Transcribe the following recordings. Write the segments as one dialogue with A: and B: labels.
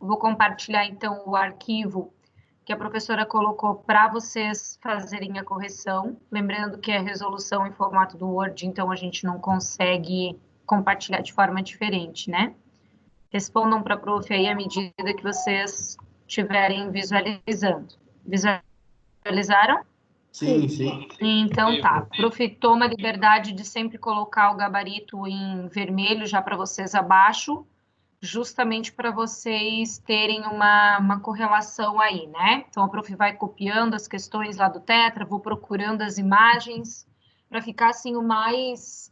A: Vou compartilhar, então, o arquivo que a professora colocou para vocês fazerem a correção. Lembrando que é resolução em formato do Word, então a gente não consegue compartilhar de forma diferente, né? Respondam para a prof aí à medida que vocês estiverem visualizando. Visualizaram?
B: Sim, sim.
A: Então tá. Prof, toma a liberdade de sempre colocar o gabarito em vermelho já para vocês abaixo, justamente para vocês terem uma correlação aí, né? Então, a prof vai copiando as questões lá do Tetra, vou procurando as imagens, para ficar, assim, o mais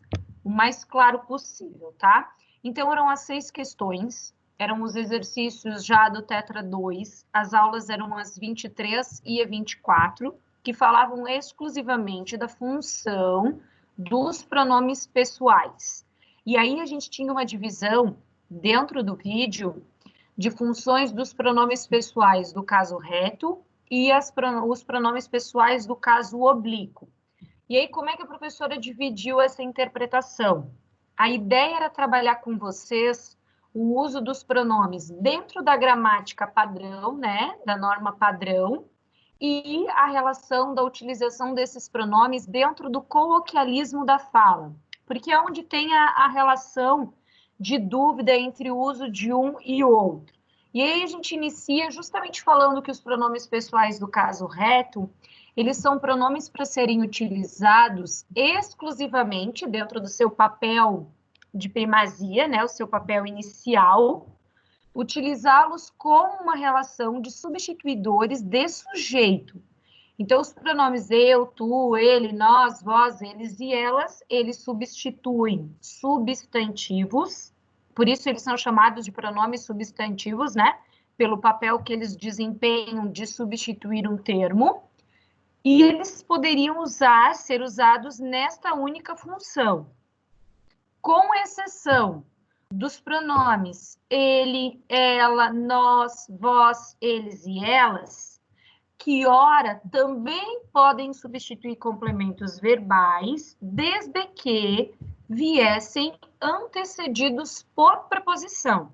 A: claro possível, tá? Então, eram as 6 questões, eram os exercícios já do Tetra 2, as aulas eram as 23 e a 24, que falavam exclusivamente da função dos pronomes pessoais. E aí, a gente tinha uma divisão dentro do vídeo de funções dos pronomes pessoais do caso reto e os pronomes pessoais do caso oblíquo. E aí, como é que a professora dividiu essa interpretação? A ideia era trabalhar com vocês o uso dos pronomes dentro da gramática padrão, né, da norma padrão, e a relação da utilização desses pronomes dentro do coloquialismo da fala, porque é onde tem a relação de dúvida entre o uso de um e outro. E aí a gente inicia justamente falando que os pronomes pessoais do caso reto, eles são pronomes para serem utilizados exclusivamente dentro do seu papel de primazia, né, o seu papel inicial, utilizá-los como uma relação de substituidores de sujeito. Então, os pronomes eu, tu, ele, nós, vós, eles e elas, eles substituem substantivos, por isso eles são chamados de pronomes substantivos, né? Pelo papel que eles desempenham de substituir um termo, e eles poderiam ser usados nesta única função. Com exceção dos pronomes ele, ela, nós, vós, eles e elas, que ora também podem substituir complementos verbais, desde que viessem antecedidos por preposição.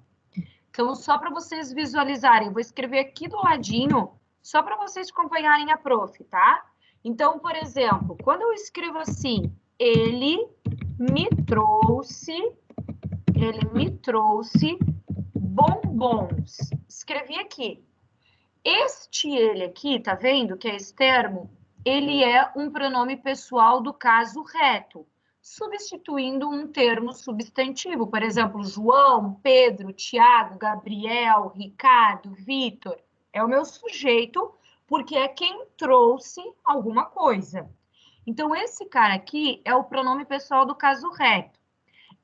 A: Então, só para vocês visualizarem, eu vou escrever aqui do ladinho, só para vocês acompanharem a prof, tá? Então, por exemplo, quando eu escrevo assim, ele me trouxe bombons. Escrevi aqui. Este ele aqui, tá vendo que é esse termo? Ele é um pronome pessoal do caso reto, substituindo um termo substantivo. Por exemplo, João, Pedro, Tiago, Gabriel, Ricardo, Vitor. É o meu sujeito, porque é quem trouxe alguma coisa. Então, esse cara aqui é o pronome pessoal do caso reto.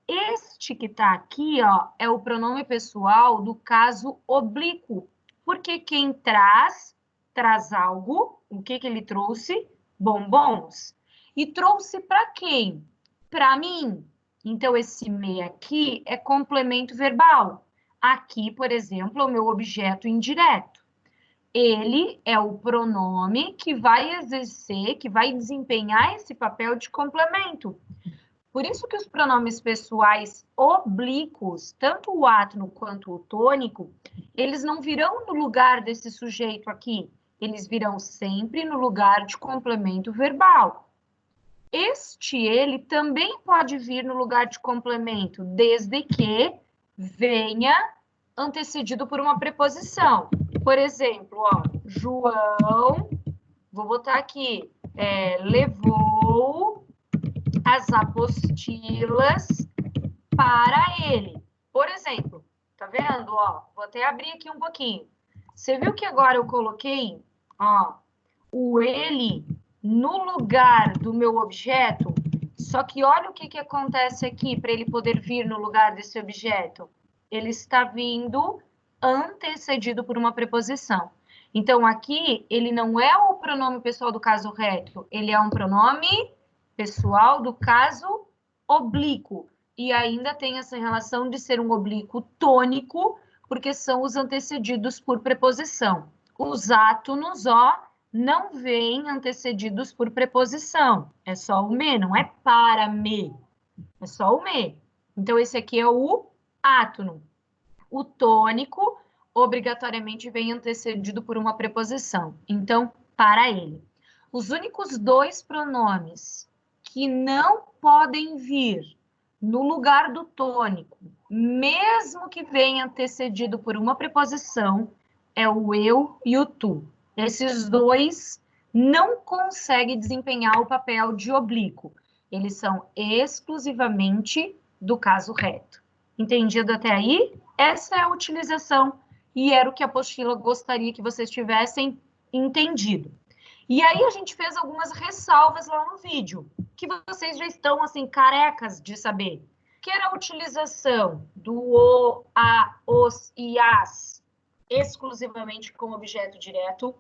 A: Este que está aqui, ó, é o pronome pessoal do caso oblíquo, porque quem traz algo, o que ele trouxe? Bombons. E trouxe para quem? Para mim. Então, esse me aqui é complemento verbal. Aqui, por exemplo, é o meu objeto indireto. Ele é o pronome que vai exercer, que vai desempenhar esse papel de complemento. Por isso que os pronomes pessoais oblíquos, tanto o átono quanto o tônico, eles não virão no lugar desse sujeito aqui, eles virão sempre no lugar de complemento verbal. Este ele também pode vir no lugar de complemento, desde que venha antecedido por uma preposição. Por exemplo, ó, João, vou botar aqui, levou as apostilas para ele. Por exemplo, tá vendo? Ó, vou até abrir aqui um pouquinho. Você viu que agora eu coloquei, ó, o ele no lugar do meu objeto? Só que olha o que acontece aqui para ele poder vir no lugar desse objeto. Ele está vindo antecedido por uma preposição. Então, aqui, ele não é o pronome pessoal do caso reto, ele é um pronome pessoal do caso oblíquo. E ainda tem essa relação de ser um oblíquo tônico, porque são os antecedidos por preposição. Os átonos, ó, não vêm antecedidos por preposição. É só o me, não é para me. É só o me. Então, esse aqui é o átono. O tônico, obrigatoriamente vem antecedido por uma preposição. Então, para ele. Os únicos dois pronomes que não podem vir no lugar do tônico, mesmo que venha antecedido por uma preposição, é o eu e o tu. Esses dois não conseguem desempenhar o papel de oblíquo. Eles são exclusivamente do caso reto. Entendido até aí? Essa é a utilização e era o que a apostila gostaria que vocês tivessem entendido. E aí a gente fez algumas ressalvas lá no vídeo, que vocês já estão assim carecas de saber, que era a utilização do o, a, os e as exclusivamente como objeto direto,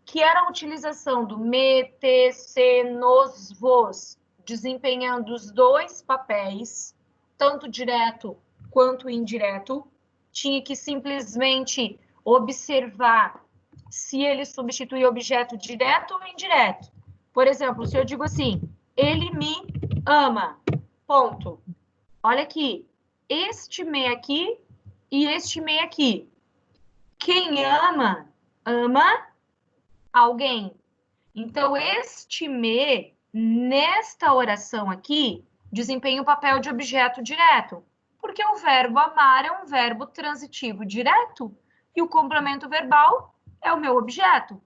A: que era a utilização do me, te, se, nos, vos, desempenhando os dois papéis, tanto direto quanto indireto. Tinha que simplesmente observar se ele substitui objeto direto ou indireto. Por exemplo, se eu digo assim, ele me ama, ponto. Olha aqui, este me aqui e este me aqui. Quem ama, ama alguém. Então, este me, nesta oração aqui, desempenha o papel de objeto direto, porque o verbo amar é um verbo transitivo direto e o complemento verbal é o meu objeto.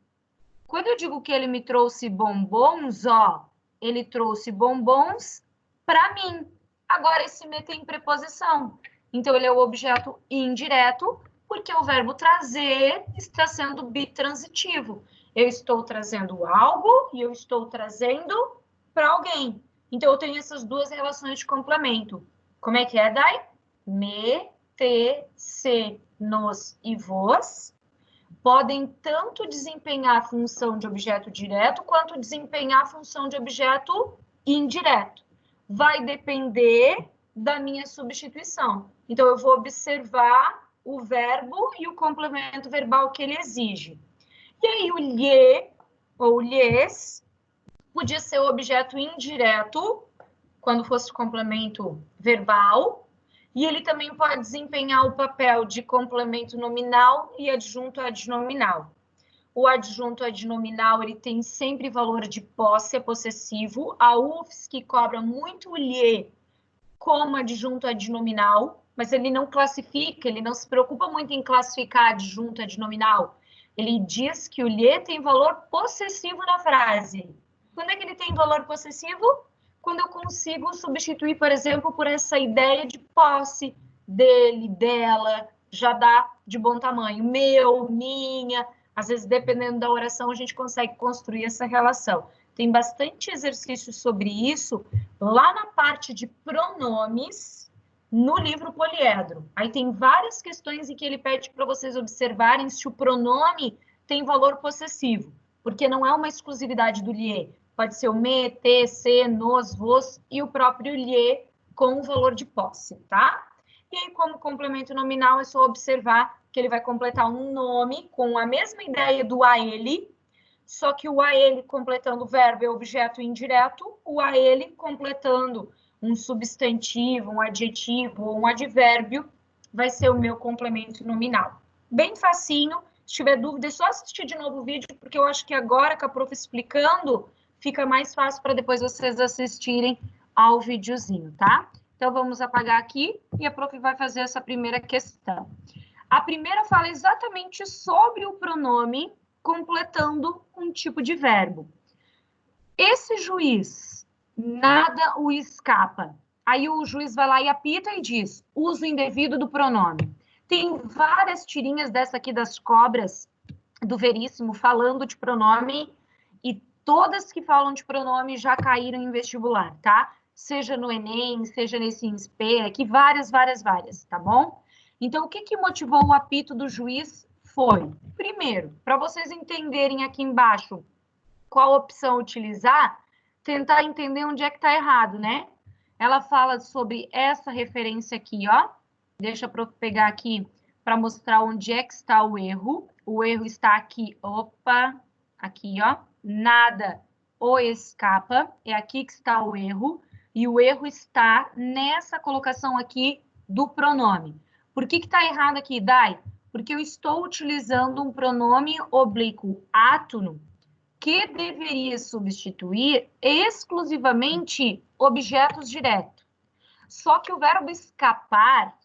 A: Quando eu digo que ele me trouxe bombons, ó, ele trouxe bombons para mim. Agora, esse me tem preposição. Então, ele é o objeto indireto, porque o verbo trazer está sendo bitransitivo. Eu estou trazendo algo e eu estou trazendo para alguém. Então, eu tenho essas duas relações de complemento. Como é que é, Dai? Me, te, se, nos e vos podem tanto desempenhar a função de objeto direto quanto desempenhar a função de objeto indireto. Vai depender da minha substituição. Então, eu vou observar o verbo e o complemento verbal que ele exige. E aí, o lhe ou lhes podia ser o objeto indireto, quando fosse complemento verbal, e ele também pode desempenhar o papel de complemento nominal e adjunto adnominal. O adjunto adnominal, ele tem sempre valor de posse, é possessivo. A UFSC cobra muito o lhe como adjunto adnominal, mas ele não classifica, ele não se preocupa muito em classificar adjunto adnominal. Ele diz que o lhe tem valor possessivo na frase. Quando é que ele tem valor possessivo? Quando eu consigo substituir, por exemplo, por essa ideia de posse, dele, dela, já dá de bom tamanho. Meu, minha, às vezes, dependendo da oração, a gente consegue construir essa relação. Tem bastante exercício sobre isso lá na parte de pronomes, no livro Poliedro. Aí tem várias questões em que ele pede para vocês observarem se o pronome tem valor possessivo, porque não é uma exclusividade do lhe. Pode ser o me, te, se, nos, vos e o próprio lhe com o valor de posse, tá? E aí, como complemento nominal, é só observar que ele vai completar um nome com a mesma ideia do a ele, só que o a ele completando o verbo é objeto indireto, o a ele completando um substantivo, um adjetivo ou um advérbio vai ser o meu complemento nominal. Bem facinho. Se tiver dúvida, é só assistir de novo o vídeo, porque eu acho que agora, com a prof explicando, fica mais fácil para depois vocês assistirem ao videozinho, tá? Então, vamos apagar aqui e a prof vai fazer essa primeira questão. A primeira fala exatamente sobre o pronome completando um tipo de verbo. Esse juiz, nada o escapa. Aí o juiz vai lá e apita e diz, uso indevido do pronome. Tem várias tirinhas dessa aqui das cobras, do Veríssimo, falando de pronome, e todas que falam de pronome já caíram em vestibular, tá? Seja no Enem, seja nesse INSPE, aqui várias, tá bom? Então, o que motivou o apito do juiz foi, primeiro, para vocês entenderem aqui embaixo qual opção utilizar, tentar entender onde é que está errado, né? Ela fala sobre essa referência aqui, ó. Deixa eu pegar aqui para mostrar onde é que está o erro. O erro está aqui, opa, aqui, ó. Nada o escapa, é aqui que está o erro. E o erro está nessa colocação aqui do pronome. Por que está errado aqui, Dai? Porque eu estou utilizando um pronome oblíquo átono que deveria substituir exclusivamente objetos diretos. Só que o verbo escapar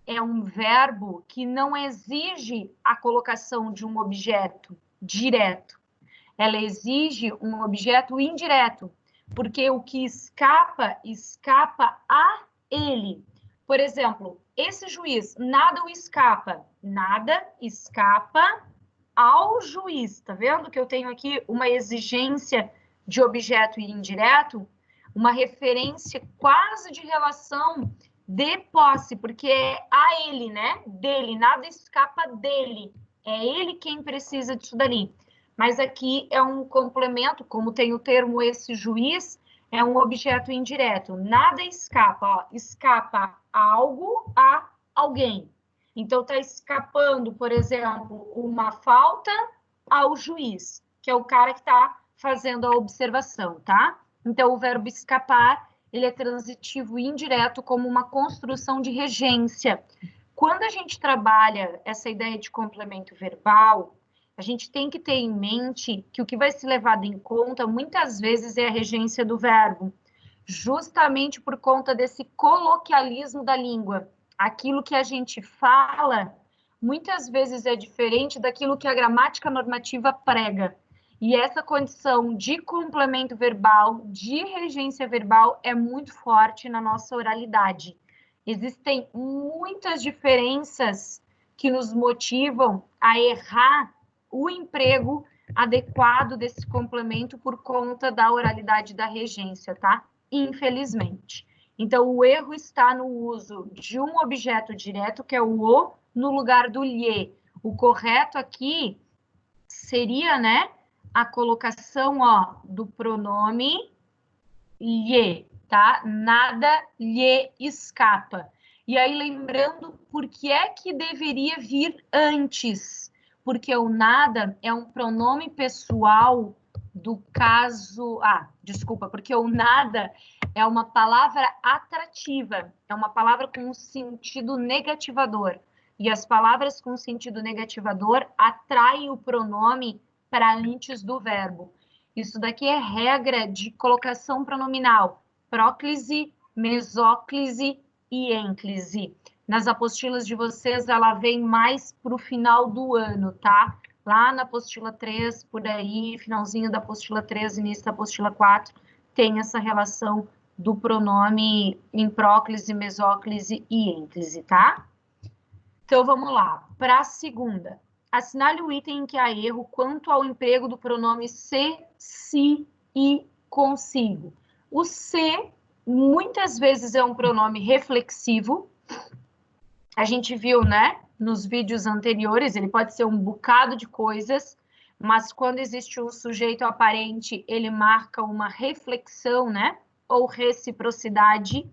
A: é um verbo que não exige a colocação de um objeto direto. Ela exige um objeto indireto, porque o que escapa, escapa a ele. Por exemplo, esse juiz, nada o escapa. Nada escapa ao juiz. Tá vendo que eu tenho aqui uma exigência de objeto indireto? Uma referência quase de relação de posse, porque é a ele, né? Dele, nada escapa dele. É ele quem precisa disso dali. Mas aqui é um complemento, como tem o termo esse juiz, é um objeto indireto. Nada escapa, ó, escapa algo a alguém. Então, está escapando, por exemplo, uma falta ao juiz, que é o cara que está fazendo a observação, tá? Então, o verbo escapar, ele é transitivo indireto como uma construção de regência. Quando a gente trabalha essa ideia de complemento verbal, a gente tem que ter em mente que o que vai ser levado em conta, muitas vezes, é a regência do verbo, justamente por conta desse coloquialismo da língua. Aquilo que a gente fala, muitas vezes é diferente daquilo que a gramática normativa prega. E essa condição de complemento verbal, de regência verbal, é muito forte na nossa oralidade. Existem muitas diferenças que nos motivam a errar o emprego adequado desse complemento por conta da oralidade da regência, tá? Infelizmente. Então, o erro está no uso de um objeto direto, que é o no lugar do lhe. O correto aqui seria, né, a colocação, ó, do pronome lhe, tá? Nada lhe escapa. E aí, lembrando, por que é que deveria vir antes? Porque o nada é um pronome pessoal do caso... desculpa, porque o nada é uma palavra atrativa, é uma palavra com um sentido negativador. E as palavras com sentido negativador atraem o pronome para antes do verbo. Isso daqui é regra de colocação pronominal. Próclise, mesóclise e ênclise. Nas apostilas de vocês, ela vem mais para o final do ano, tá? Lá na apostila 3, por aí, finalzinho da apostila 3, início da apostila 4, tem essa relação do pronome em próclise, mesóclise e ênclise, tá? Então, vamos lá. Para a segunda. Assinale o item em que há erro quanto ao emprego do pronome se, si e consigo. O se, muitas vezes, é um pronome reflexivo. A gente viu, né, nos vídeos anteriores, ele pode ser um bocado de coisas, mas quando existe um sujeito aparente, ele marca uma reflexão, né, ou reciprocidade.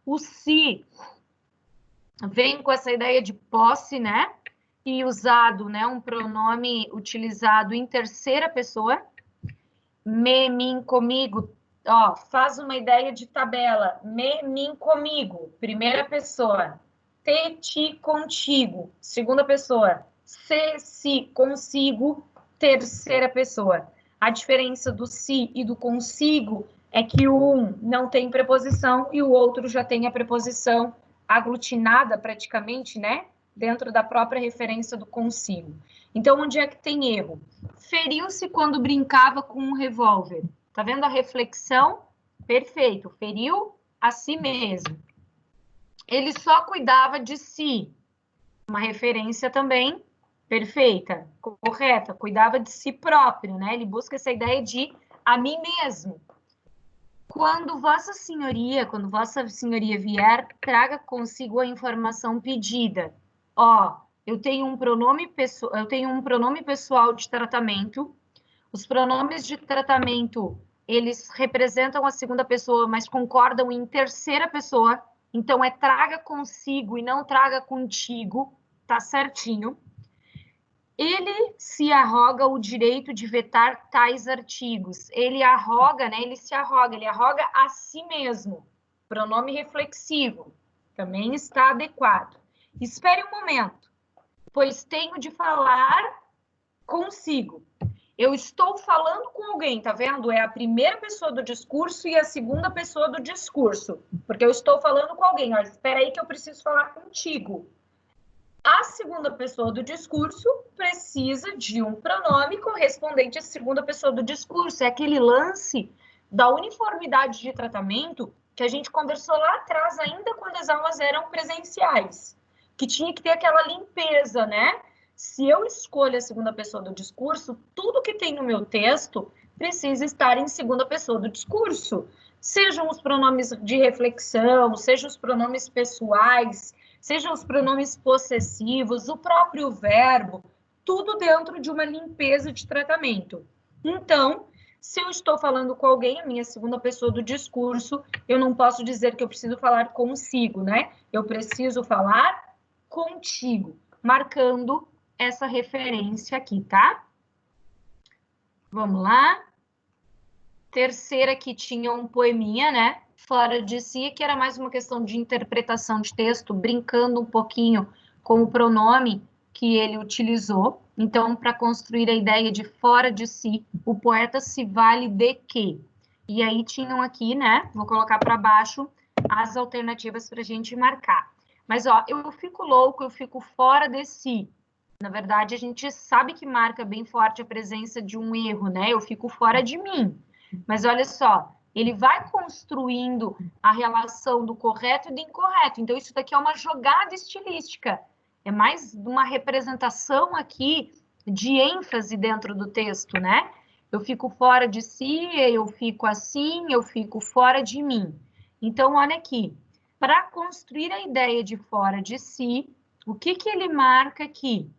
A: O si vem com essa ideia de posse, né, e usado, né, um pronome utilizado em terceira pessoa. Me, mim, comigo, ó, faz uma ideia de tabela. Me, mim, comigo, primeira pessoa. Te, ti, contigo, segunda pessoa. Se, si, consigo, terceira pessoa. A diferença do si e do consigo é que um não tem preposição e o outro já tem a preposição aglutinada praticamente, né? Dentro da própria referência do consigo. Então, onde é que tem erro? Feriu-se quando brincava com um revólver. Tá vendo a reflexão? Perfeito. Feriu a si mesmo. Ele só cuidava de si. Uma referência também perfeita, correta. Cuidava de si próprio, né? Ele busca essa ideia de a mim mesmo. Quando Vossa Senhoria vier, traga consigo a informação pedida. Ó, eu tenho um pronome pessoal de tratamento. Os pronomes de tratamento, eles representam a segunda pessoa, mas concordam em terceira pessoa. Então, é traga consigo e não traga contigo, tá certinho. Ele se arroga o direito de vetar tais artigos. Ele arroga, né? Ele arroga a si mesmo. Pronome reflexivo, também está adequado. Espere um momento, pois tenho de falar consigo. Eu estou falando com alguém, tá vendo? É a primeira pessoa do discurso e a segunda pessoa do discurso. Porque eu estou falando com alguém. Olha, espera aí que eu preciso falar contigo. A segunda pessoa do discurso precisa de um pronome correspondente à segunda pessoa do discurso. É aquele lance da uniformidade de tratamento que a gente conversou lá atrás, ainda quando as aulas eram presenciais. Que tinha que ter aquela limpeza, né? Se eu escolho a segunda pessoa do discurso, tudo que tem no meu texto precisa estar em segunda pessoa do discurso. Sejam os pronomes de reflexão, sejam os pronomes pessoais, sejam os pronomes possessivos, o próprio verbo, tudo dentro de uma limpeza de tratamento. Então, se eu estou falando com alguém, a minha segunda pessoa do discurso, eu não posso dizer que eu preciso falar consigo, né? Eu preciso falar contigo, marcando essa referência aqui, tá? Vamos lá. Terceira que tinha um poeminha, né? Fora de si, que era mais uma questão de interpretação de texto, brincando um pouquinho com o pronome que ele utilizou. Então, para construir a ideia de fora de si, o poeta se vale de quê? E aí tinham aqui, né? Vou colocar para baixo as alternativas para a gente marcar. Mas, ó, eu fico louco, eu fico fora de si. Na verdade, a gente sabe que marca bem forte a presença de um erro, né? Eu fico fora de mim. Mas olha só, ele vai construindo a relação do correto e do incorreto. Então, isso daqui é uma jogada estilística. É mais uma representação aqui de ênfase dentro do texto, né? Eu fico fora de si, eu fico assim, eu fico fora de mim. Então, olha aqui. Para construir a ideia de fora de si, o que ele marca aqui?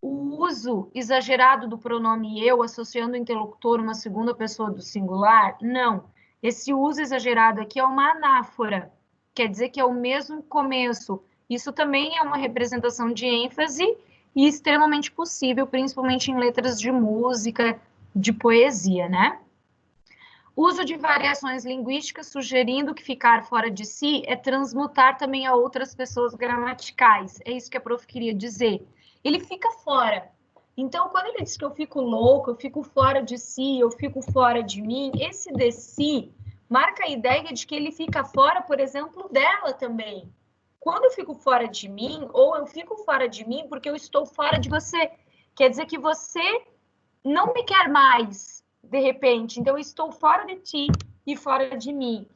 A: O uso exagerado do pronome eu, associando o interlocutor uma segunda pessoa do singular? Não. Esse uso exagerado aqui é uma anáfora, quer dizer que é o mesmo começo. Isso também é uma representação de ênfase e extremamente possível, principalmente em letras de música, de poesia, né? Uso de variações linguísticas, sugerindo que ficar fora de si é transmutar também a outras pessoas gramaticais. É isso que a prof queria dizer. Ele fica fora. Então, quando ele diz que eu fico louco, eu fico fora de si, eu fico fora de mim, esse de si marca a ideia de que ele fica fora, por exemplo, dela também. Quando eu fico fora de mim, ou eu fico fora de mim porque eu estou fora de você, quer dizer que você não me quer mais, de repente. Então, eu estou fora de ti e fora de mim,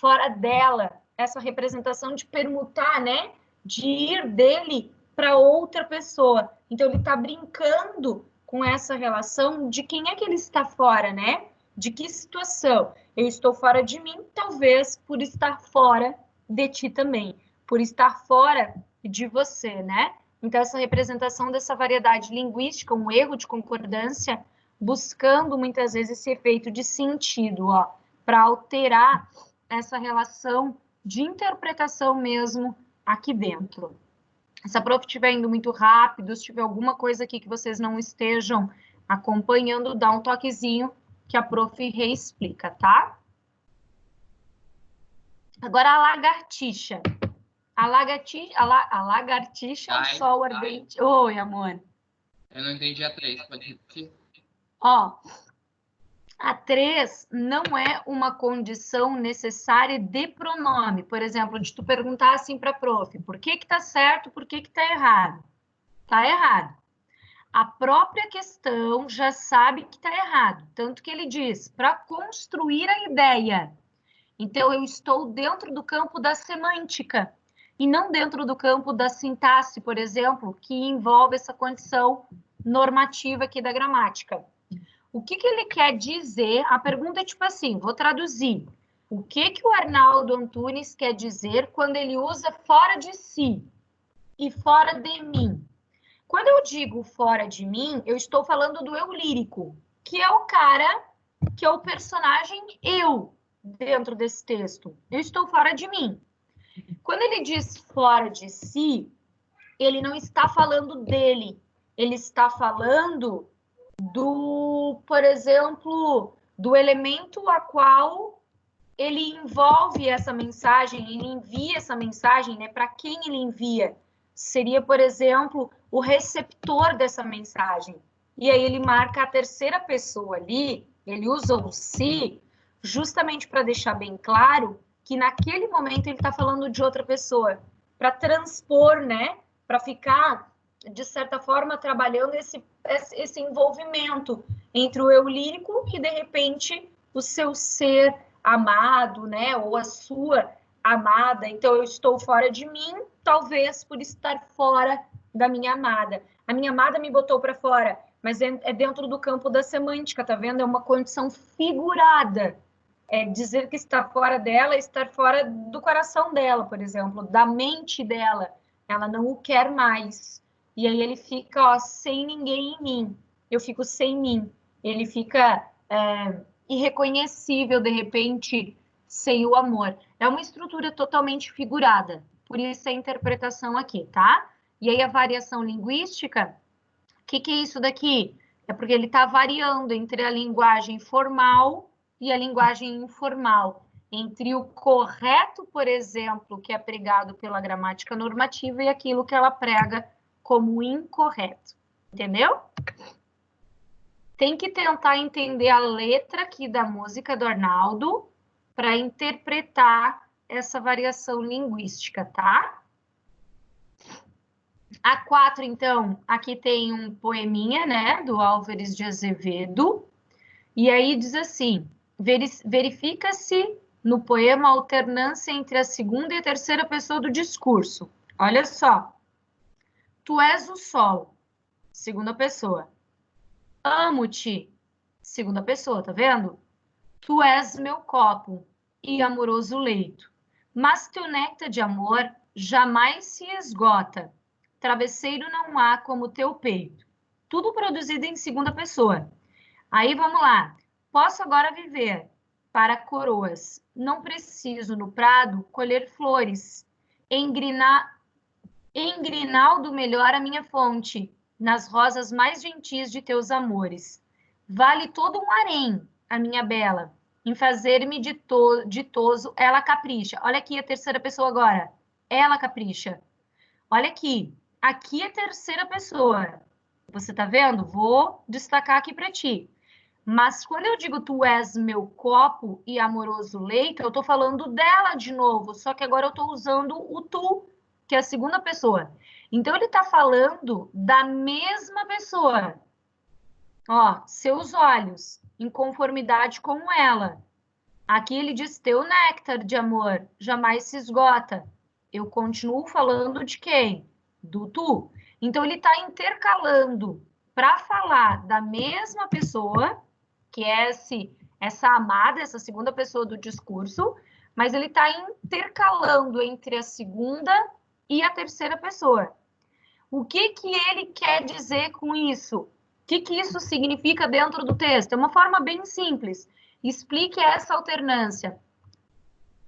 A: fora dela. Essa representação de permutar, né? De ir dele para outra pessoa. Então, ele está brincando com essa relação de quem é que ele está fora, né? De que situação? Eu estou fora de mim, talvez por estar fora de ti também, por estar fora de você, né? Então, essa representação dessa variedade linguística, um erro de concordância, buscando muitas vezes esse efeito de sentido, ó, para alterar essa relação de interpretação mesmo aqui dentro. Se a prof estiver indo muito rápido, se tiver alguma coisa aqui que vocês não estejam acompanhando, dá um toquezinho que a prof reexplica, tá? Agora a lagartixa. A lagartixa, o sol ardente. Oi, amor.
B: Eu não entendi a 3, pode repetir?
A: Ó, a 3 não é uma condição necessária de pronome. Por exemplo, de tu perguntar assim para a prof, por que tá certo, por que tá errado? Tá errado. A própria questão já sabe que tá errado. Tanto que ele diz, para construir a ideia. Então, eu estou dentro do campo da semântica e não dentro do campo da sintaxe, por exemplo, que envolve essa condição normativa aqui da gramática. O que ele quer dizer? A pergunta é tipo assim, vou traduzir. O que o Arnaldo Antunes quer dizer quando ele usa fora de si e fora de mim? Quando eu digo fora de mim, eu estou falando do eu lírico, que é o cara, que é o personagem eu dentro desse texto. Eu estou fora de mim. Quando ele diz fora de si, ele não está falando dele, ele está falando do, por exemplo, do elemento a qual ele envolve essa mensagem, ele envia essa mensagem, né? Para quem ele envia? seria, por exemplo, o receptor dessa mensagem. E aí ele marca a terceira pessoa ali, ele usa o se, justamente para deixar bem claro que naquele momento ele está falando de outra pessoa, para transpor, né? Para ficar, de certa forma, trabalhando esse envolvimento entre o eu lírico e, de repente, o seu ser amado, né? Ou a sua amada. Então, eu estou fora de mim, talvez por estar fora da minha amada. A minha amada me botou para fora, mas é dentro do campo da semântica, tá vendo? É uma condição figurada. É dizer que está fora dela, estar fora do coração dela, por exemplo, da mente dela. Ela não o quer mais. E aí ele fica, ó, sem ninguém em mim. Eu fico sem mim. Ele fica irreconhecível, de repente, sem o amor. É uma estrutura totalmente figurada. Por isso a interpretação aqui, tá? E aí a variação linguística, o que é isso daqui? É porque ele está variando entre a linguagem formal e a linguagem informal. Entre o correto, por exemplo, que é pregado pela gramática normativa e aquilo que ela prega como incorreto. Entendeu? Tem que tentar entender a letra aqui da música do Arnaldo para interpretar essa variação linguística, tá? A 4, então, aqui tem um poeminha, né, do Álvares de Azevedo, e aí diz assim, verifica-se no poema a alternância entre a segunda e a terceira pessoa do discurso. Olha só. Tu és o sol, segunda pessoa. Amo-te, segunda pessoa, tá vendo? Tu és meu copo e amoroso leito, mas teu néctar de amor jamais se esgota. Travesseiro não há como teu peito. Tudo produzido em segunda pessoa. Aí vamos lá. Posso agora viver para coroas. Não preciso no prado colher flores. Em grinaldo melhor a minha fonte, nas rosas mais gentis de teus amores. Vale todo um harém, a minha bela. Em fazer-me ditoso, ela capricha. Olha aqui a terceira pessoa agora. Ela capricha. Olha aqui. Aqui é a terceira pessoa. Você tá vendo? Vou destacar aqui para ti. Mas quando eu digo tu és meu copo e amoroso leito, eu tô falando dela de novo, só que agora eu tô usando o tu, que é a segunda pessoa. Então ele tá falando da mesma pessoa. Ó, seus olhos, em conformidade com ela. Aqui ele diz teu néctar de amor jamais se esgota. Eu continuo falando de quem? Do tu. Então ele está intercalando para falar da mesma pessoa, que é essa amada, essa segunda pessoa do discurso, mas ele está intercalando entre a segunda e a terceira pessoa. O que ele quer dizer com isso? O que isso significa dentro do texto? É uma forma bem simples. Explique essa alternância.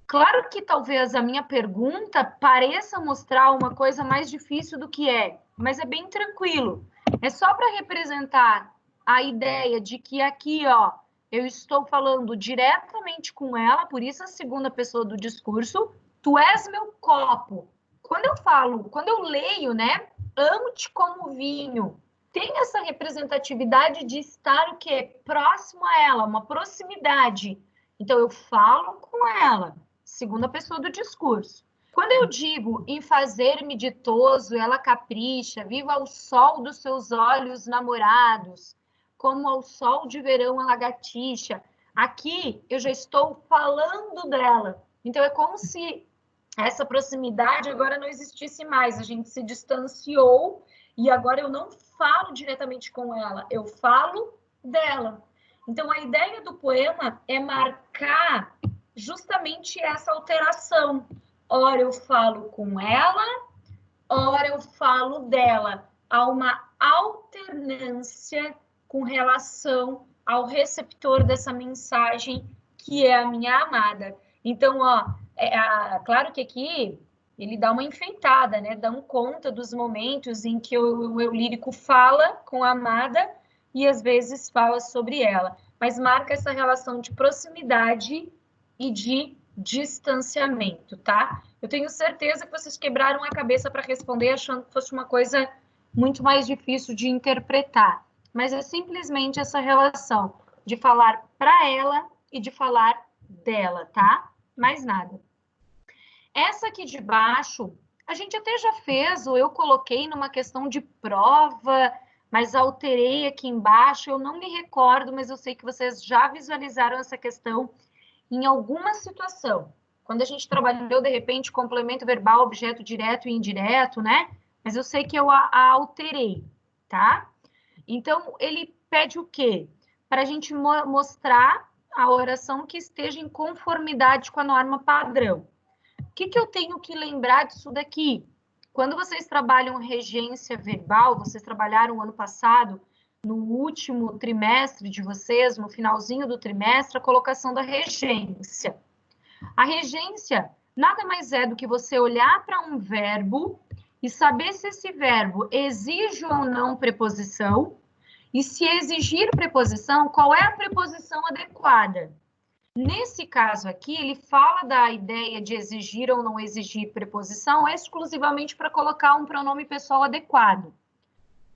A: Claro que talvez a minha pergunta pareça mostrar uma coisa mais difícil do que é, mas é bem tranquilo. É só para representar a ideia de que aqui, ó, eu estou falando diretamente com ela, por isso a segunda pessoa do discurso, tu és meu copo. Quando eu leio, né, amo-te como vinho, tem essa representatividade de estar o quê? Próximo a ela, uma proximidade. Então, eu falo com ela, segunda pessoa do discurso. Quando eu digo em fazer-me ditoso, ela capricha, viva ao sol dos seus olhos namorados, como ao sol de verão a lagartixa. Aqui eu já estou falando dela. Então, é como se essa proximidade agora não existisse mais. A gente se distanciou e agora eu não falo diretamente com ela, eu falo dela. Então, a ideia do poema é marcar justamente essa alteração. Ora eu falo com ela, ora eu falo dela. Há uma alternância com relação ao receptor dessa mensagem, que é a minha amada. Então, ó, claro que aqui ele dá uma enfeitada, né? Dá conta dos momentos em que o eu lírico fala com a amada e às vezes fala sobre ela, mas marca essa relação de proximidade e de distanciamento, tá? Eu tenho certeza que vocês quebraram a cabeça para responder achando que fosse uma coisa muito mais difícil de interpretar. Mas é simplesmente essa relação de falar para ela e de falar dela, tá? Mais nada. Essa aqui de baixo, a gente até já fez, ou eu coloquei numa questão de prova, mas alterei aqui embaixo, eu não me recordo, mas eu sei que vocês já visualizaram essa questão em alguma situação. Quando a gente trabalhou, de repente, complemento verbal, objeto direto e indireto, né? Mas eu sei que eu a alterei, tá? Então, ele pede o quê? Para a gente mostrar a oração que esteja em conformidade com a norma padrão. O que eu tenho que lembrar disso daqui? Quando vocês trabalham regência verbal, vocês trabalharam ano passado, no último trimestre de vocês, no finalzinho do trimestre, a colocação da regência. A regência nada mais é do que você olhar para um verbo e saber se esse verbo exige ou não preposição, e se exigir preposição, qual é a preposição adequada. Nesse caso aqui, ele fala da ideia de exigir ou não exigir preposição exclusivamente para colocar um pronome pessoal adequado. O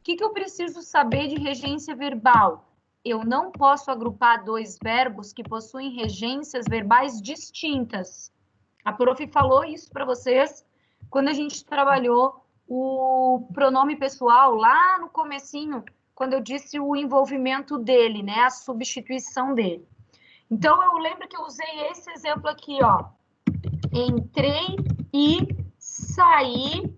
A: que eu preciso saber de regência verbal? Eu não posso agrupar dois verbos que possuem regências verbais distintas. A prof falou isso para vocês quando a gente trabalhou o pronome pessoal lá no comecinho, quando eu disse o envolvimento dele, né, a substituição dele. Então, eu lembro que eu usei esse exemplo aqui, ó. Entrei e saí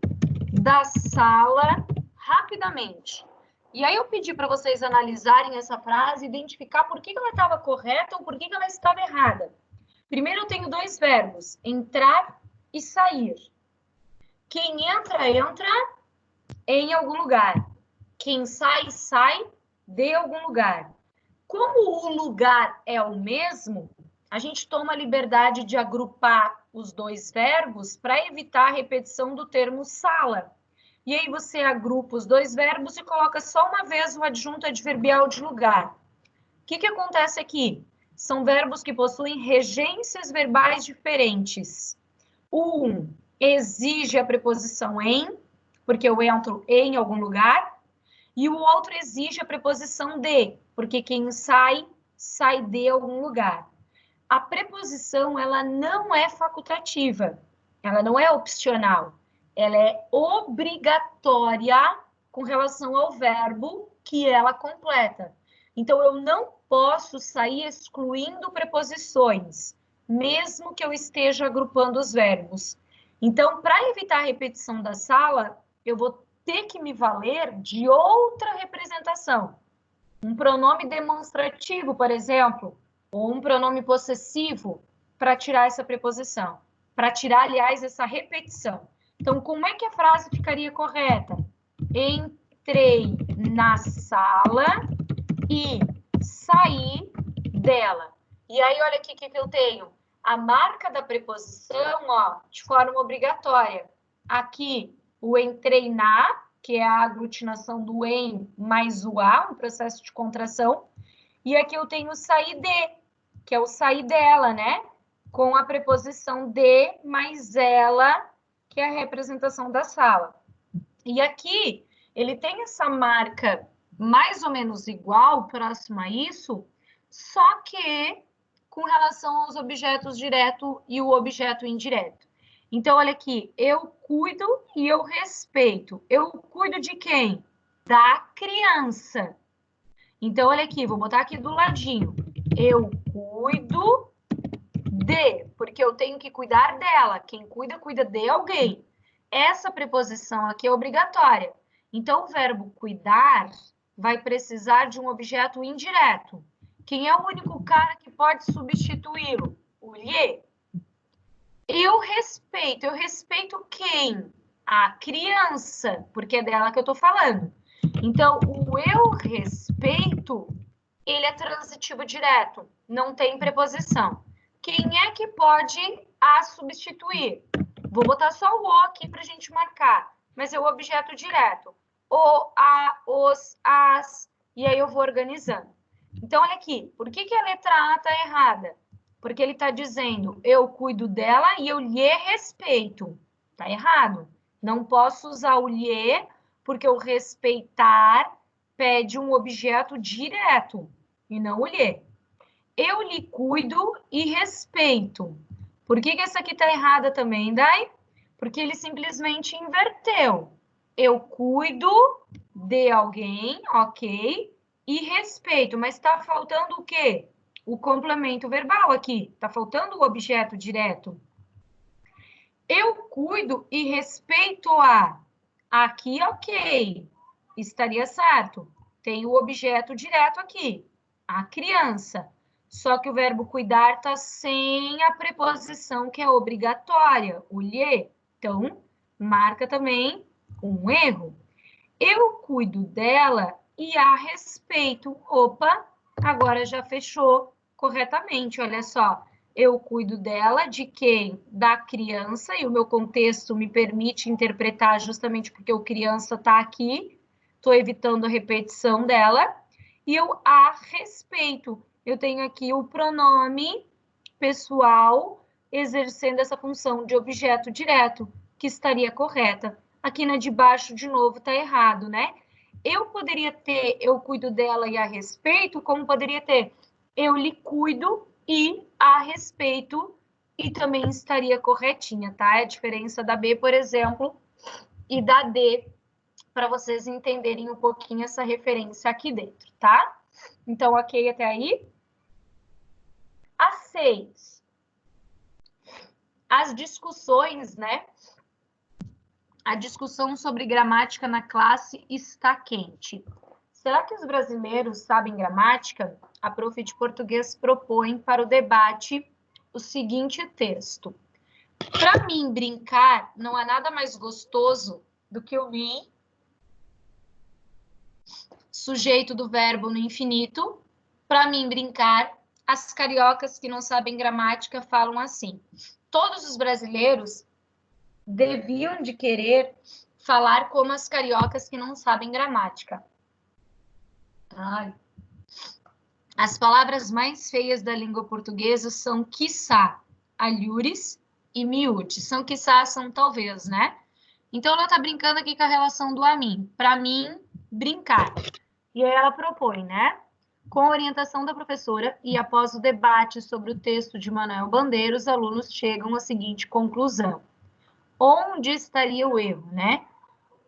A: da sala rapidamente. E aí eu pedi para vocês analisarem essa frase, identificar por que ela estava correta ou por que ela estava errada. Primeiro, eu tenho dois verbos, entrar e sair. Quem entra, entra em algum lugar. Quem sai, sai de algum lugar. Como o lugar é o mesmo, a gente toma a liberdade de agrupar os dois verbos para evitar a repetição do termo sala. E aí você agrupa os dois verbos e coloca só uma vez o adjunto adverbial de lugar. O que acontece aqui? São verbos que possuem regências verbais diferentes. Um exige a preposição em, porque eu entro em algum lugar, e o outro exige a preposição de, porque quem sai, sai de algum lugar. A preposição, ela não é facultativa, ela não é opcional, ela é obrigatória com relação ao verbo que ela completa. Então, eu não posso sair excluindo preposições, mesmo que eu esteja agrupando os verbos. Então, para evitar a repetição da sala, eu vou ter que me valer de outra representação. Um pronome demonstrativo, por exemplo, ou um pronome possessivo para tirar essa preposição, para tirar, aliás, essa repetição. Então, como é que a frase ficaria correta? Entrei na sala e saí dela. E aí, olha aqui o que eu tenho. A marca da preposição, ó, de forma obrigatória. Aqui, o entrei na, que é a aglutinação do em mais o a, um processo de contração. E aqui eu tenho o sair de, que é o sair dela, né? Com a preposição de mais ela, que é a representação da sala. E aqui, ele tem essa marca mais ou menos igual, próxima a isso, só que com relação aos objetos direto e o objeto indireto. Então, olha aqui, eu cuido e eu respeito. Eu cuido de quem? Da criança. Então, olha aqui, vou botar aqui do ladinho. Eu cuido de, porque eu tenho que cuidar dela. Quem cuida, cuida de alguém. Essa preposição aqui é obrigatória. Então, o verbo cuidar vai precisar de um objeto indireto. Quem é o único cara que pode substituí-lo? O lhe. Eu respeito quem? A criança, porque é dela que eu estou falando. Então, o eu respeito, ele é transitivo direto, não tem preposição. Quem é que pode a substituir? Vou botar só o o aqui para a gente marcar, mas é o objeto direto. O, a, os, as, e aí eu vou organizando. Então, olha aqui, por que a letra A está errada? Porque ele está dizendo, eu cuido dela e eu lhe respeito. Tá errado. Não posso usar o lhe, porque o respeitar pede um objeto direto, e não o lhe. Eu lhe cuido e respeito. Por que essa aqui está errada também, Dai? Porque ele simplesmente inverteu. Eu cuido de alguém, ok, e respeito, mas está faltando o quê? O complemento verbal aqui. Está faltando o objeto direto. Eu cuido e respeito a. Aqui, ok. Estaria certo. Tem o objeto direto aqui. A criança. Só que o verbo cuidar está sem a preposição que é obrigatória, o lhe. Então, marca também um erro. Eu cuido dela e a respeito. Opa, agora já fechou corretamente, olha só. Eu cuido dela, de quem? Da criança, e o meu contexto me permite interpretar justamente porque o criança está aqui, estou evitando a repetição dela, e eu a respeito. Eu tenho aqui o pronome pessoal exercendo essa função de objeto direto, que estaria correta. Aqui na de baixo, de novo, está errado, né? Eu poderia ter, eu cuido dela e a respeito, como poderia ter, eu lhe cuido e a respeito, e também estaria corretinha, tá? É a diferença da B, por exemplo, e da D, para vocês entenderem um pouquinho essa referência aqui dentro, tá? Então, ok até aí? A 6. As discussões, né? A discussão sobre gramática na classe está quente. Será que os brasileiros sabem gramática? A prof de português propõe para o debate o seguinte texto. Para mim, brincar não há nada mais gostoso do que o me, sujeito do verbo no infinito. Para mim, brincar, as cariocas que não sabem gramática falam assim. Todos os brasileiros deviam de querer falar como as cariocas que não sabem gramática. Ai. As palavras mais feias da língua portuguesa são quiçá, alhures e miúde. São quiçá, são talvez, né? Então, ela está brincando aqui com a relação do a mim. Para mim, brincar. E aí ela propõe, né? Com a orientação da professora e após o debate sobre o texto de Manuel Bandeira, os alunos chegam à seguinte conclusão. Onde estaria o erro, né?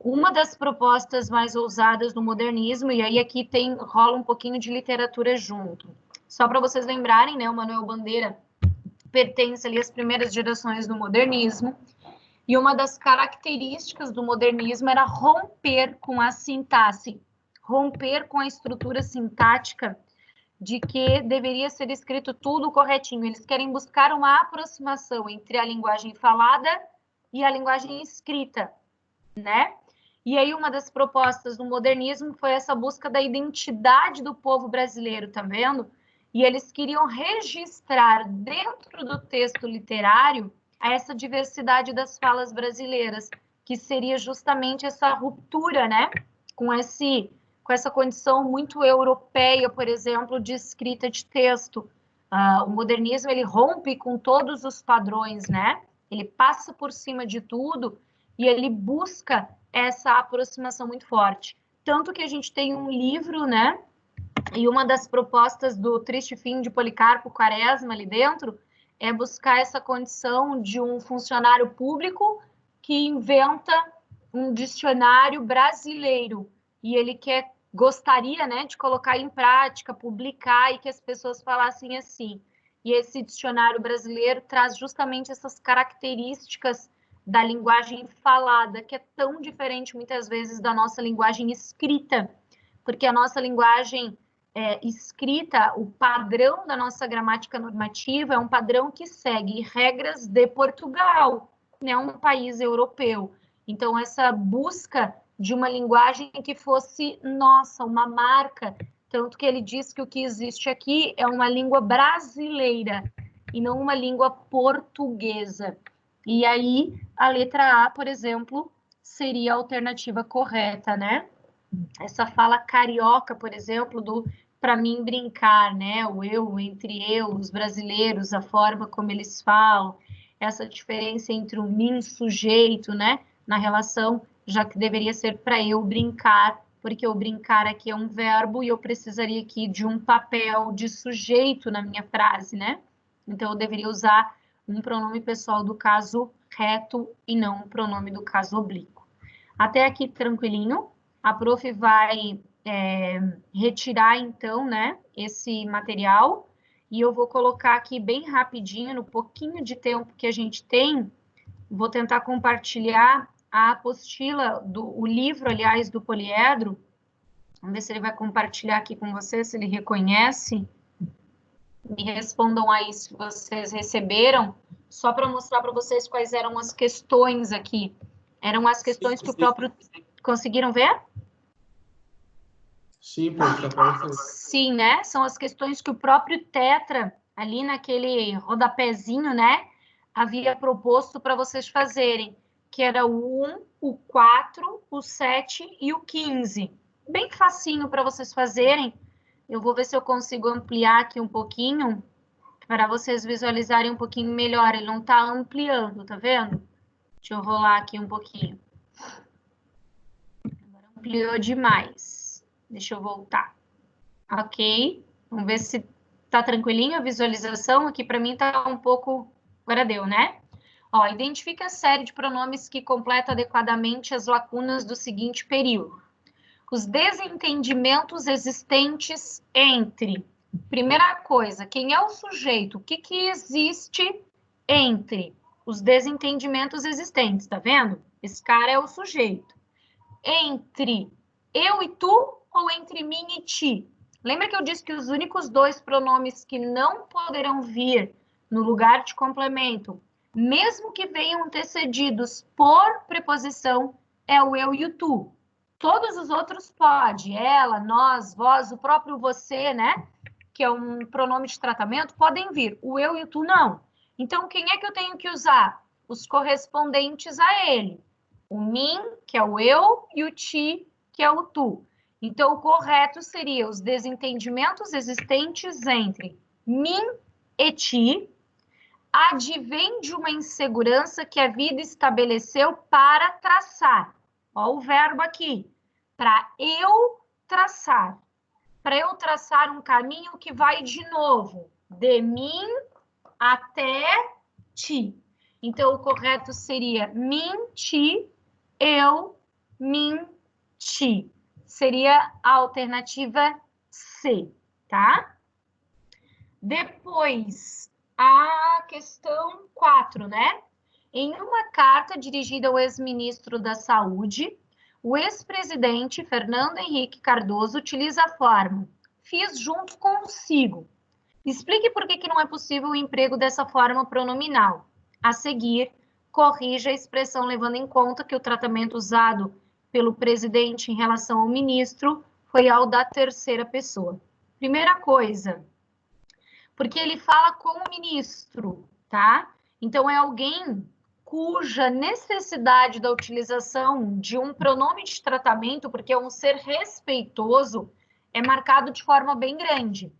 A: Uma das propostas mais ousadas do modernismo, e aí aqui rola um pouquinho de literatura junto. Só para vocês lembrarem, né, o Manuel Bandeira pertence ali às primeiras gerações do modernismo, e uma das características do modernismo era romper com a sintaxe, romper com a estrutura sintática de que deveria ser escrito tudo corretinho. Eles querem buscar uma aproximação entre a linguagem falada e a linguagem escrita, né? E aí uma das propostas do modernismo foi essa busca da identidade do povo brasileiro, tá vendo? E eles queriam registrar dentro do texto literário essa diversidade das falas brasileiras, que seria justamente essa ruptura, né? Com essa condição muito europeia, por exemplo, de escrita de texto. O modernismo, ele rompe com todos os padrões, né? Ele passa por cima de tudo e ele busca essa aproximação muito forte. Tanto que a gente tem um livro, né? E uma das propostas do Triste Fim de Policarpo Quaresma ali dentro é buscar essa condição de um funcionário público que inventa um dicionário brasileiro. E ele gostaria, né, de colocar em prática, publicar e que as pessoas falassem assim. E esse dicionário brasileiro traz justamente essas características da linguagem falada, que é tão diferente muitas vezes da nossa linguagem escrita, porque a nossa linguagem escrita, o padrão da nossa gramática normativa é um padrão que segue regras de Portugal, né, um país europeu. Então, essa busca de uma linguagem que fosse nossa, uma marca, tanto que ele diz que o que existe aqui é uma língua brasileira e não uma língua portuguesa. E aí, a letra A, por exemplo, seria a alternativa correta, né? Essa fala carioca, por exemplo, do para mim brincar, né? O eu, entre eu, os brasileiros, a forma como eles falam, essa diferença entre o mim sujeito, né? Na relação, já que deveria ser para eu brincar, porque o brincar aqui é um verbo e eu precisaria aqui de um papel de sujeito na minha frase, né? Então, eu deveria usar um pronome pessoal do caso reto e não um pronome do caso oblíquo. Até aqui, tranquilinho. A prof vai retirar, então, né, esse material e eu vou colocar aqui bem rapidinho, no pouquinho de tempo que a gente tem, vou tentar compartilhar a apostila, o livro, aliás, do poliedro. Vamos ver se ele vai compartilhar aqui com vocês, se ele reconhece. Me respondam aí se vocês receberam, só para mostrar para vocês quais eram as questões aqui. Eram as questões que o próprio... Conseguiram ver?
C: Sim, professor.
A: Sim, né? São as questões que o próprio Tetra, ali naquele rodapézinho, né, havia proposto para vocês fazerem, que era o 1, o 4, o 7 e o 15. Bem facinho para vocês fazerem. Eu vou ver se eu consigo ampliar aqui um pouquinho, para vocês visualizarem um pouquinho melhor. Ele não está ampliando, tá vendo? Deixa eu rolar aqui um pouquinho. Agora ampliou demais. Deixa eu voltar. Ok. Vamos ver se tá tranquilinho a visualização. Aqui para mim tá um pouco... Agora deu, né? Ó, identifica a série de pronomes que completa adequadamente as lacunas do seguinte período. Os desentendimentos existentes entre... Primeira coisa, quem é o sujeito? O que existe entre os desentendimentos existentes? Tá vendo? Esse cara é o sujeito. Entre eu e tu ou entre mim e ti? Lembra que eu disse que os únicos dois pronomes que não poderão vir no lugar de complemento, mesmo que venham antecedidos por preposição, é o eu e o tu. Todos os outros pode, ela, nós, vós, o próprio você, né? Que é um pronome de tratamento, podem vir. O eu e o tu não. Então, quem é que eu tenho que usar? Os correspondentes a ele. O mim, que é o eu, e o ti, que é o tu. Então, o correto seria os desentendimentos existentes entre mim e ti, advém de uma insegurança que a vida estabeleceu para traçar. Ó, o verbo aqui. Para eu traçar. Para eu traçar um caminho que vai de novo, de mim até ti. Então, o correto seria mim, ti, eu, mim, ti. Seria a alternativa C, tá? Depois, a questão 4, né? Em uma carta dirigida ao ex-ministro da Saúde, o ex-presidente Fernando Henrique Cardoso utiliza a forma fiz junto consigo. Explique por que não é possível o emprego dessa forma pronominal. A seguir, corrija a expressão levando em conta que o tratamento usado pelo presidente em relação ao ministro foi ao da terceira pessoa. Primeira coisa, porque ele fala com o ministro, tá? Então, é alguém cuja necessidade da utilização de um pronome de tratamento, porque é um ser respeitoso, é marcado de forma bem grande.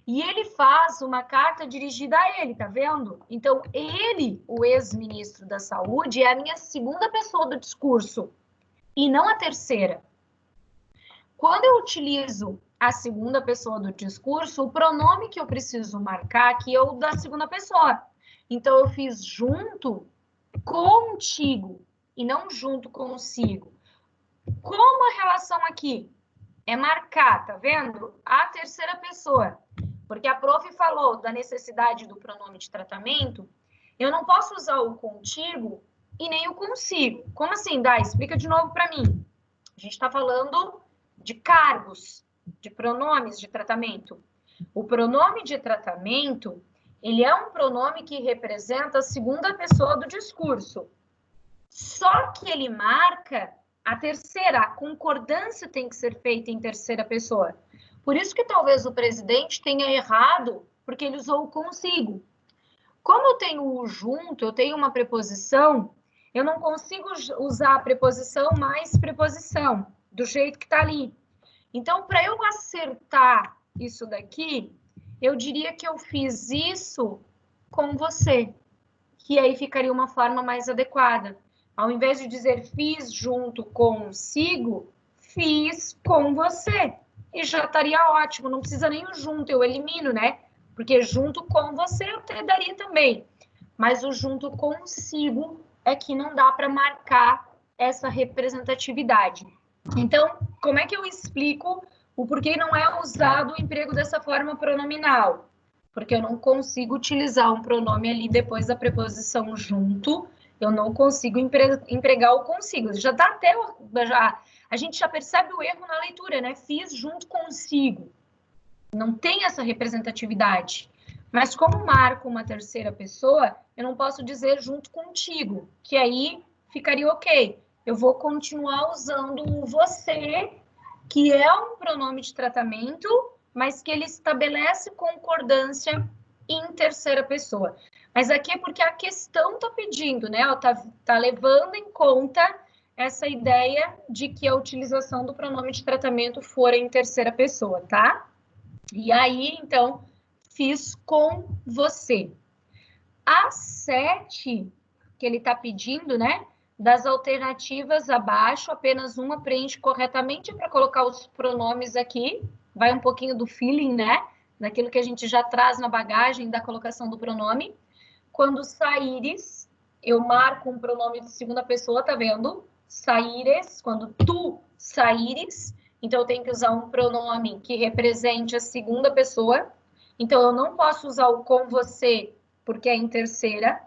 A: E ele faz uma carta dirigida a ele, tá vendo? Então, ele, o ex-ministro da Saúde, é a minha segunda pessoa do discurso, e não a terceira. Quando eu utilizo a segunda pessoa do discurso, o pronome que eu preciso marcar aqui é o da segunda pessoa. Então, eu fiz junto contigo e não junto consigo. Como a relação aqui é marcar, tá vendo? A terceira pessoa. Porque a prof falou da necessidade do pronome de tratamento, eu não posso usar o contigo e nem o consigo. Como assim, Dai? Explica de novo para mim. A gente está falando de cargos, de pronomes de tratamento. O pronome de tratamento, ele é um pronome que representa a segunda pessoa do discurso. Só que ele marca a terceira, a concordância tem que ser feita em terceira pessoa. Por isso que talvez o presidente tenha errado, porque ele usou o consigo. Como eu tenho o junto, eu tenho uma preposição, eu não consigo usar a preposição mais preposição, do jeito que está ali. Então, para eu acertar isso daqui, eu diria que eu fiz isso com você, que aí ficaria uma forma mais adequada. Ao invés de dizer fiz junto consigo, fiz com você. E já estaria ótimo, não precisa nem o junto, eu elimino, né? Porque junto com você eu te daria também. Mas o junto consigo é que não dá para marcar essa representatividade. Então, como é que eu explico o porquê não é usado o emprego dessa forma pronominal? Porque eu não consigo utilizar um pronome ali depois da preposição junto, eu não consigo empregar o consigo. Já dá até, a gente já percebe o erro na leitura, né? Fiz junto consigo. Não tem essa representatividade. Mas como marco uma terceira pessoa, eu não posso dizer junto contigo, que aí ficaria ok. Eu vou continuar usando o você, que é um pronome de tratamento, mas que ele estabelece concordância em terceira pessoa. Mas aqui é porque a questão está pedindo, né? Tá levando em conta essa ideia de que a utilização do pronome de tratamento for em terceira pessoa, tá? E aí, então, fiz com você. A 7, que ele está pedindo, né? Das alternativas abaixo, apenas uma preenche corretamente para colocar os pronomes aqui. Vai um pouquinho do feeling, né? Daquilo que a gente já traz na bagagem da colocação do pronome. Quando saíres, eu marco um pronome de segunda pessoa, tá vendo? Saíres, quando tu saíres, então eu tenho que usar um pronome que represente a segunda pessoa. Então eu não posso usar o com você, porque é em terceira.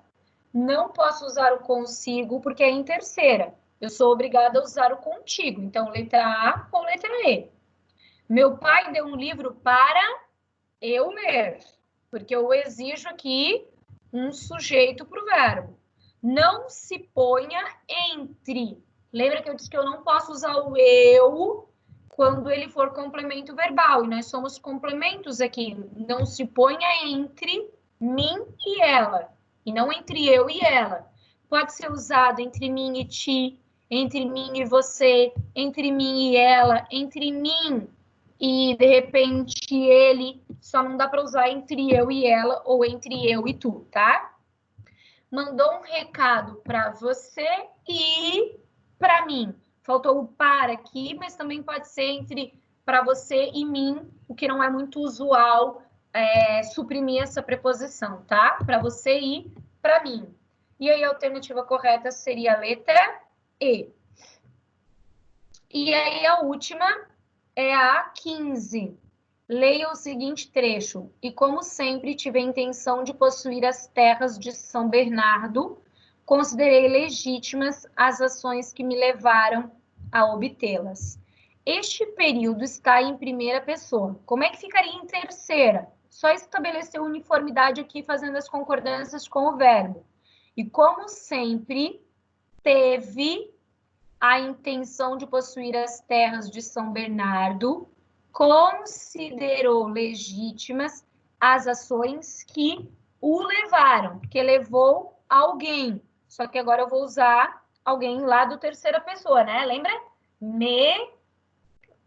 A: Não posso usar o consigo, porque é em terceira. Eu sou obrigada a usar o contigo. Então, letra A ou letra E. Meu pai deu um livro para eu ler, porque eu exijo aqui um sujeito para o verbo. Não se ponha entre. Lembra que eu disse que eu não posso usar o eu quando ele for complemento verbal, e nós somos complementos aqui. Não se ponha entre mim e ela, e não entre eu e ela. Pode ser usado entre mim e ti, entre mim e você, entre mim e ela, entre mim e, de repente, ele. Só não dá para usar entre eu e ela ou entre eu e tu, tá? Mandou um recado para você e para mim. Faltou o para aqui, mas também pode ser entre para você e mim, o que não é muito usual suprimir essa preposição, tá? Para você e para mim. E aí a alternativa correta seria a letra E. E aí a última é a 15. Leia o seguinte trecho. E como sempre tive a intenção de possuir as terras de São Bernardo, considerei legítimas as ações que me levaram a obtê-las. Este período está em primeira pessoa. Como é que ficaria em terceira? Só estabelecer uniformidade aqui, fazendo as concordâncias com o verbo. E como sempre, teve a intenção de possuir as terras de São Bernardo, considerou legítimas as ações que o levaram, que levou alguém. Só que agora eu vou usar alguém lá do terceira pessoa, né? Lembra? Me,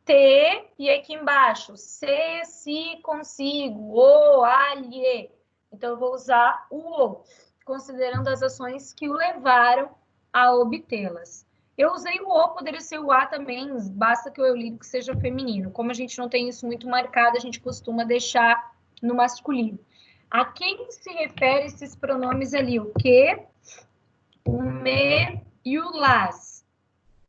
A: te, e aqui embaixo, se, si, consigo, o, alhe. Então, eu vou usar o, considerando as ações que o levaram a obtê-las. Eu usei o O, poderia ser o A também, basta que o eu lírico seja feminino. Como a gente não tem isso muito marcado, a gente costuma deixar no masculino. A quem se refere esses pronomes ali? O que, o me e o las.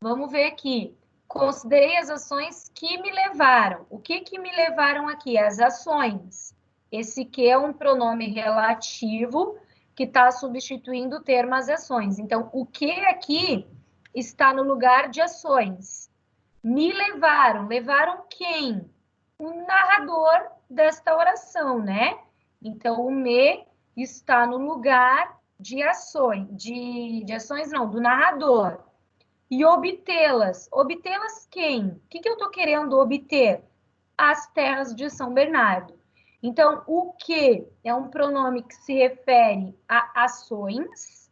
A: Vamos ver aqui. Considerei as ações que me levaram. O que me levaram aqui? As ações. Esse que é um pronome relativo que está substituindo o termo as ações. Então, o que aqui está no lugar de ações. Me levaram. Levaram quem? O narrador desta oração, né? Então, o me está no lugar de ações. De ações não, do narrador. E obtê-las. Obtê-las quem? O que eu estou querendo obter? As terras de São Bernardo. Então, o que é um pronome que se refere a ações.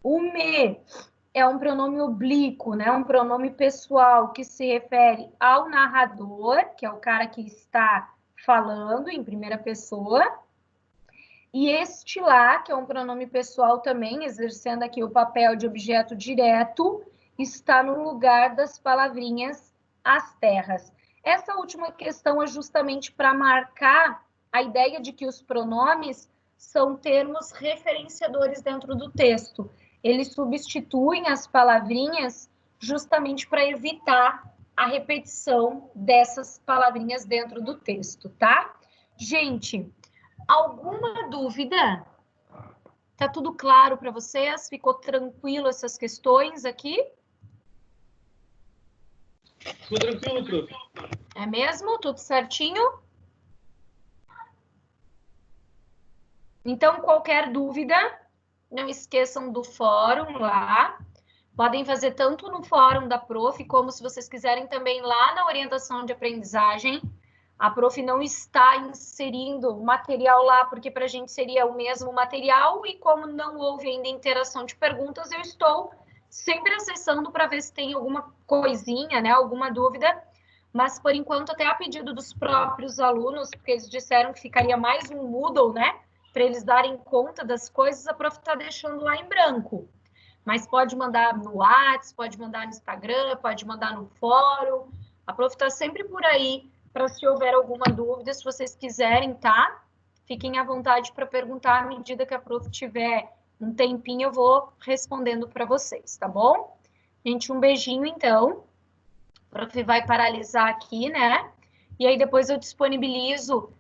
A: O me é um pronome oblíquo, né? Um pronome pessoal que se refere ao narrador, que é o cara que está falando em primeira pessoa. E este lá, que é um pronome pessoal também, exercendo aqui o papel de objeto direto, está no lugar das palavrinhas as terras. Essa última questão é justamente para marcar a ideia de que os pronomes são termos referenciadores dentro do texto. Eles substituem as palavrinhas justamente para evitar a repetição dessas palavrinhas dentro do texto, tá? Gente, alguma dúvida? Tá tudo claro para vocês? Ficou tranquilo essas questões aqui?
C: Ficou tranquilo, prof.
A: É mesmo? Tudo certinho? Então, qualquer dúvida, não esqueçam do fórum lá. Podem fazer tanto no fórum da Prof, como se vocês quiserem também lá na orientação de aprendizagem. A Prof não está inserindo material lá, porque para a gente seria o mesmo material, e como não houve ainda interação de perguntas, eu estou sempre acessando para ver se tem alguma coisinha, né, alguma dúvida, mas por enquanto até a pedido dos próprios alunos, porque eles disseram que ficaria mais um Moodle, né, para eles darem conta das coisas, a Prof está deixando lá em branco. Mas pode mandar no WhatsApp, pode mandar no Instagram, pode mandar no fórum. A Prof está sempre por aí para se houver alguma dúvida, se vocês quiserem, tá? Fiquem à vontade para perguntar à medida que a Prof tiver um tempinho, eu vou respondendo para vocês, tá bom? Gente, um beijinho, então. A Prof vai paralisar aqui, né? E aí depois eu disponibilizo